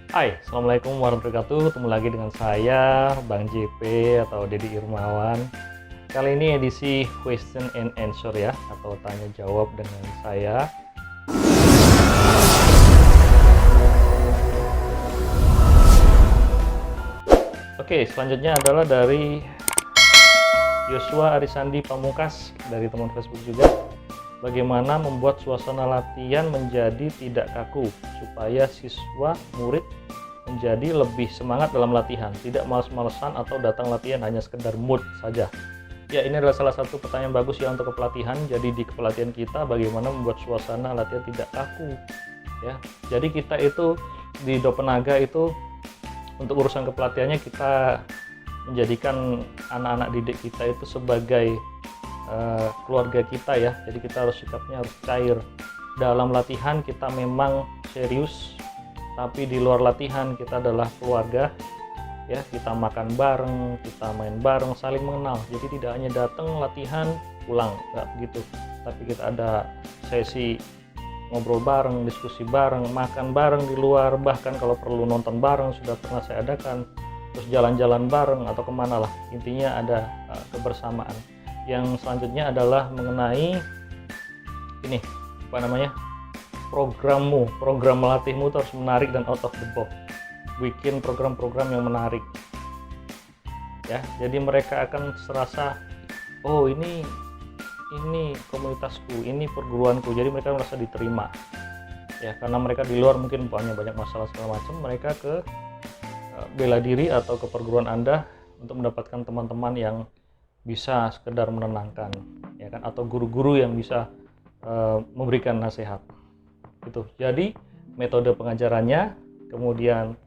Hai, Assalamualaikum warahmatullahi wabarakatuh. Ketemu lagi dengan saya, Bang JP atau Dedi Irmawan. Kali ini edisi question and answer ya, atau tanya jawab dengan saya. Oke, selanjutnya adalah dari Yosua Arisandi Pamungkas dari teman Facebook juga. Bagaimana membuat suasana latihan menjadi tidak kaku supaya siswa murid menjadi lebih semangat dalam latihan, tidak males-malesan atau datang latihan hanya sekedar mood saja. Ya, ini adalah salah satu pertanyaan bagus ya untuk kepelatihan. Jadi di kepelatihan kita bagaimana membuat suasana latihan tidak kaku ya. Jadi kita itu di Dopenaga itu untuk urusan kepelatihannya kita menjadikan anak-anak didik kita itu sebagai keluarga kita ya. Jadi kita harus sikapnya harus cair. Dalam latihan kita memang serius, tapi di luar latihan kita adalah keluarga ya. Kita makan bareng, kita main bareng, saling mengenal. Jadi tidak hanya datang latihan pulang, nggak begitu, tapi kita ada sesi ngobrol bareng, diskusi bareng, makan bareng di luar, bahkan kalau perlu nonton bareng sudah pernah saya adakan, terus jalan-jalan bareng atau kemana lah. Intinya ada kebersamaan. Yang selanjutnya adalah mengenai ini program melatihmu itu harus menarik dan out of the box. Bikin program-program yang menarik ya, jadi mereka akan serasa, oh ini komunitasku, ini perguruanku, jadi mereka merasa diterima ya. Karena mereka di luar mungkin punya banyak masalah segala macam, mereka ke bela diri atau ke perguruan Anda untuk mendapatkan teman-teman yang bisa sekedar menenangkan ya kan, atau guru-guru yang bisa memberikan nasihat gitu. Jadi metode pengajarannya, kemudian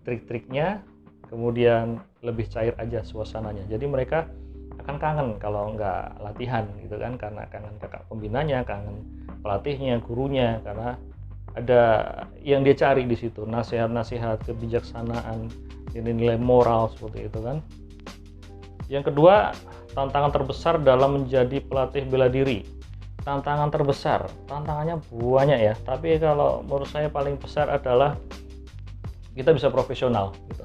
trik-triknya, kemudian lebih cair aja suasananya. Jadi mereka akan kangen kalau nggak latihan gitu kan, karena kangen kakak pembinanya, kangen pelatihnya, gurunya, karena ada yang dia cari di situ, nasihat-nasihat, kebijaksanaan, nilai moral seperti itu kan. Yang kedua, tantangan terbesar dalam menjadi pelatih bela diri. Tantangan terbesar, tantangannya banyak ya, tapi kalau menurut saya paling besar adalah kita bisa profesional gitu.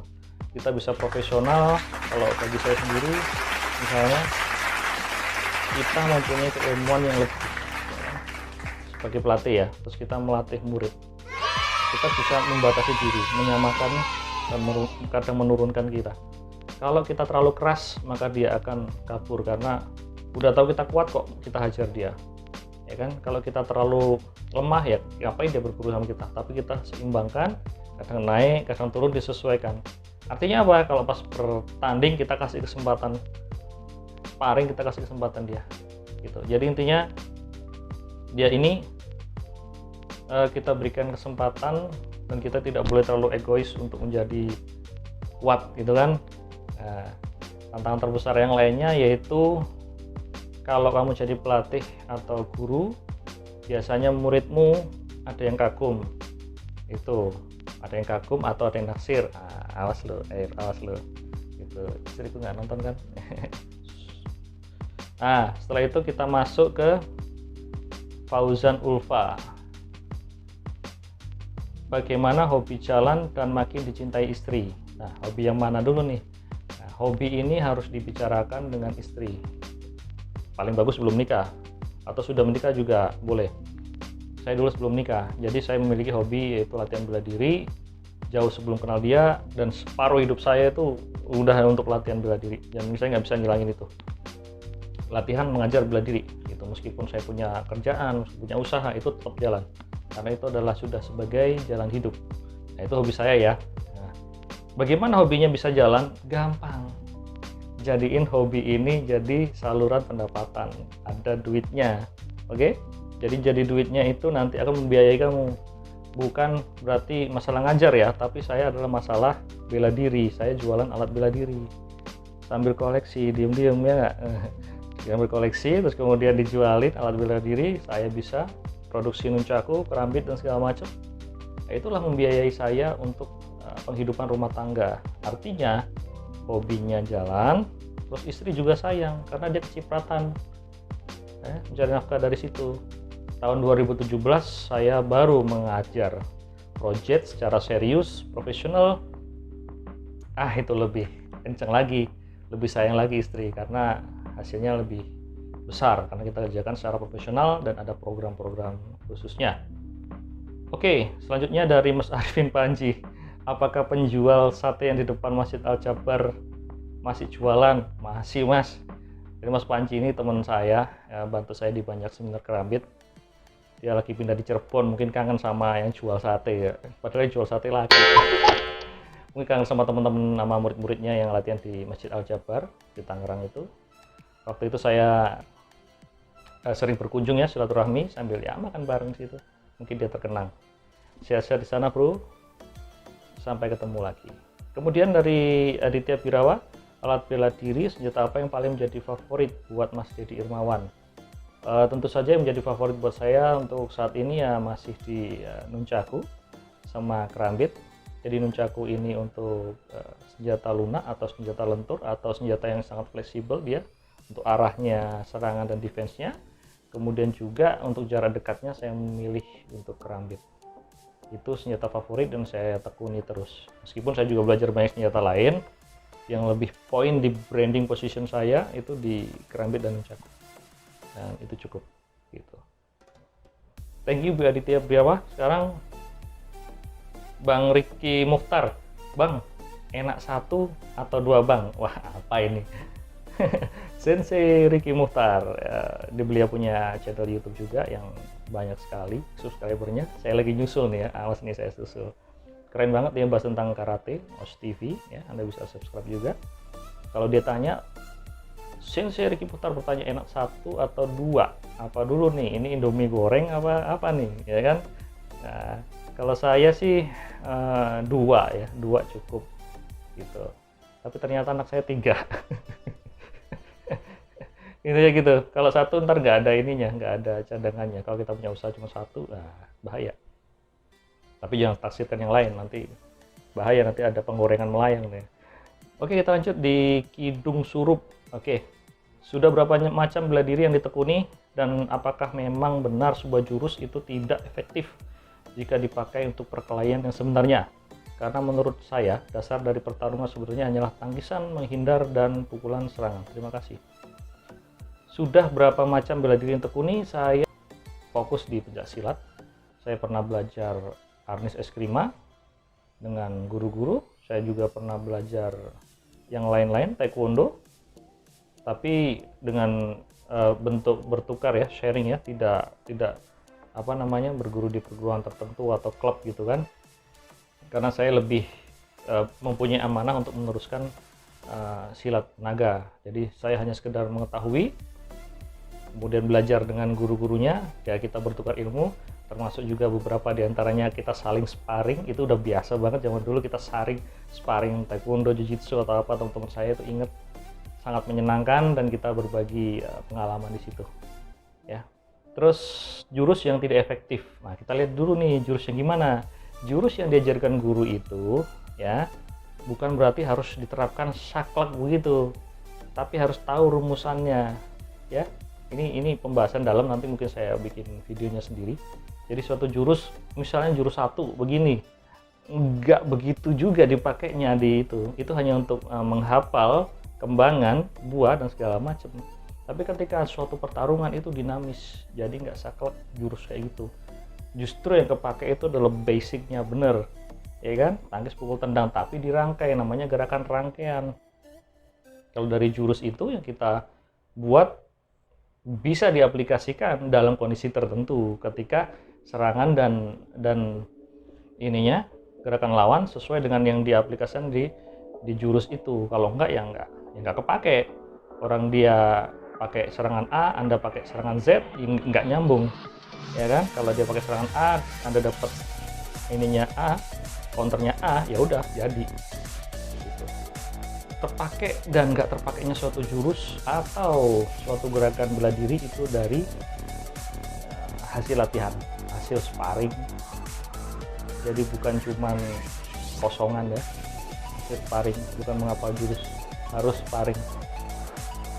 Kita bisa profesional kalau bagi saya sendiri, misalnya kita mempunyai keilmuan yang lebih sebagai pelatih ya, terus kita melatih murid, kita bisa membatasi diri, menyamakan dan kadang menurunkan kita. Kalau kita terlalu keras, maka dia akan kabur karena udah tahu kita kuat kok, kita hajar dia ya kan. Kalau kita terlalu lemah ya ngapain dia berguru sama kita. Tapi kita seimbangkan, kadang naik, kadang turun, disesuaikan. Artinya apa? Kalau pas bertanding kita kasih kesempatan sparring, kita kasih kesempatan dia gitu. Jadi intinya dia ini kita berikan kesempatan, dan kita tidak boleh terlalu egois untuk menjadi kuat gitu kan. Tantangan terbesar yang lainnya yaitu kalau kamu jadi pelatih atau guru, biasanya muridmu ada yang kagum, itu ada yang kagum atau ada yang naksir. Awas lo gitu. Istriku nggak nonton kan. Nah, setelah itu kita masuk ke Fauzan Ulfa. Bagaimana hobi jalan dan makin dicintai istri? Nah, hobi yang mana dulu nih? Nah, hobi ini harus dibicarakan dengan istri. Paling bagus sebelum nikah, atau sudah menikah juga boleh. Saya dulu sebelum nikah, jadi saya memiliki hobi yaitu latihan bela diri jauh sebelum kenal dia, dan separuh hidup saya itu udah untuk latihan bela diri, dan saya nggak bisa ngilangin itu. Latihan mengajar bela diri gitu, meskipun saya punya kerjaan, punya usaha, itu tetap jalan, karena itu adalah sudah sebagai jalan hidup. Nah, itu hobi saya ya. Nah, bagaimana hobinya bisa jalan? Gampang. Jadiin hobi ini jadi saluran pendapatan, ada duitnya. Oke? Jadi duitnya itu nanti akan membiayai kamu. Bukan berarti masalah ngajar ya, tapi saya adalah masalah bela diri. Saya jualan alat bela diri sambil koleksi, diem-diem ya nggak? Sambil koleksi, terus kemudian dijualin alat bela diri. Saya bisa produksi nunchaku, kerambit dan segala macam. Nah, itulah membiayai saya untuk penghidupan rumah tangga. Artinya hobinya jalan, terus istri juga sayang karena dia kecipratan mencari nafkah dari situ. Tahun 2017 saya baru mengajar project secara serius, profesional, itu lebih kenceng lagi, lebih sayang lagi istri karena hasilnya lebih besar karena kita kerjakan secara profesional dan ada program-program khususnya. Oke, selanjutnya dari Mas Arifin Panji. Apakah penjual sate yang di depan Masjid Al-Jabar masih jualan? Masih, Mas. Jadi Mas Panji ini teman saya, ya, bantu saya di banyak seminar kerambit. Dia lagi pindah di Cirebon, mungkin kangen sama yang jual sate ya. Padahal yang jual sate lagi. Mungkin kangen sama teman-teman nama murid-muridnya yang latihan di Masjid Al-Jabar di Tangerang itu. Waktu itu saya sering berkunjung ya, silaturahmi sambil ya makan bareng situ. Mungkin dia terkenang. Sehat-sehat di sana, Bro. Sampai ketemu lagi. Kemudian dari Aditya Birawa, alat bela diri senjata apa yang paling menjadi favorit buat Mas Dedi Irmawan? Tentu saja yang menjadi favorit buat saya untuk saat ini ya masih di nunchaku sama kerambit. Jadi nunchaku ini untuk senjata lunak atau senjata lentur atau senjata yang sangat fleksibel dia untuk arahnya, serangan dan defense-nya. Kemudian juga untuk jarak dekatnya saya memilih untuk kerambit. Itu senjata favorit dan saya tekuni terus. Meskipun saya juga belajar banyak senjata lain, yang lebih poin di branding position saya itu di kerambit dan nunchaku. Dan itu cukup gitu. Thank you Bu Aditya Birawa. Sekarang Bang Ricky Mukhtar. Bang, enak 1 atau 2 Bang? Wah, apa ini? Sensei Ricky Mukhtar, dia beliau punya channel YouTube juga yang banyak sekali subscribernya. Saya lagi nyusul nih ya, awas nih saya susul. Keren banget dia bahas tentang karate, OS TV ya, Anda bisa subscribe juga. Kalau dia tanya, Sensei Ricky Mukhtar bertanya enak 1 atau 2? Apa dulu nih? Ini Indomie goreng apa nih? Ya kan? Nah, kalau saya sih 2 ya, 2 cukup gitu. Tapi ternyata anak saya 3. Intinya gitu. Kalau 1 ntar nggak ada ininya, nggak ada cadangannya. Kalau kita punya usaha cuma 1, bahaya. Tapi jangan taksirkan yang lain, nanti bahaya, nanti ada penggorengan melayang nih. Oke, kita lanjut di Kidung Surup. Oke, sudah berapa macam bela diri yang ditekuni dan apakah memang benar sebuah jurus itu tidak efektif jika dipakai untuk perkelahian yang sebenarnya? Karena menurut saya dasar dari pertarungan sebenarnya hanyalah tangkisan, menghindar dan pukulan serangan. Terima kasih. Sudah berapa macam bela diri yang tekuni? Saya fokus di pencaksilat. Saya pernah belajar arnis eskrima dengan guru-guru. Saya juga pernah belajar yang lain-lain, taekwondo. Tapi dengan bentuk bertukar ya, sharing ya, tidak berguru di perguruan tertentu atau klub gitu kan. Karena saya lebih mempunyai amanah untuk meneruskan silat naga. Jadi saya hanya sekedar mengetahui, kemudian belajar dengan guru-gurunya, ya kita bertukar ilmu, termasuk juga beberapa diantaranya kita saling sparring. Itu udah biasa banget zaman dulu, kita sparring taekwondo, jiu-jitsu atau apa. Teman-teman saya itu inget, sangat menyenangkan dan kita berbagi pengalaman di situ ya. Terus jurus yang tidak efektif, nah kita lihat dulu nih jurus yang gimana. Jurus yang diajarkan guru itu ya bukan berarti harus diterapkan saklek begitu, tapi harus tahu rumusannya ya. Ini pembahasan dalam, nanti mungkin saya bikin videonya sendiri. Jadi suatu jurus, misalnya jurus 1 begini, nggak begitu juga dipakainya di itu hanya untuk menghafal kembangan, buah dan segala macam. Tapi ketika suatu pertarungan itu dinamis, jadi nggak saklek jurus kayak gitu. Justru yang kepake itu adalah basicnya bener, ya kan? Tangkis, pukul, tendang, tapi dirangkai, namanya gerakan rangkaian. Kalau dari jurus itu yang kita buat bisa diaplikasikan dalam kondisi tertentu ketika serangan dan ininya gerakan lawan sesuai dengan yang diaplikasikan di jurus itu. Kalau enggak ya enggak kepake. Orang dia pakai serangan A, Anda pakai serangan Z, enggak nyambung. Ya kan? Kalau dia pakai serangan A, Anda dapat ininya A, counternya A, ya udah jadi. Terpakai dan nggak terpakainya suatu jurus atau suatu gerakan bela diri itu dari hasil latihan, hasil sparring. Jadi bukan cuman kosongan ya, hasil sparring, bukan menghafal jurus, harus sparring,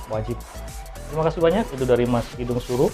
wajib. Terima kasih banyak, itu dari Mas Kidung Suruh.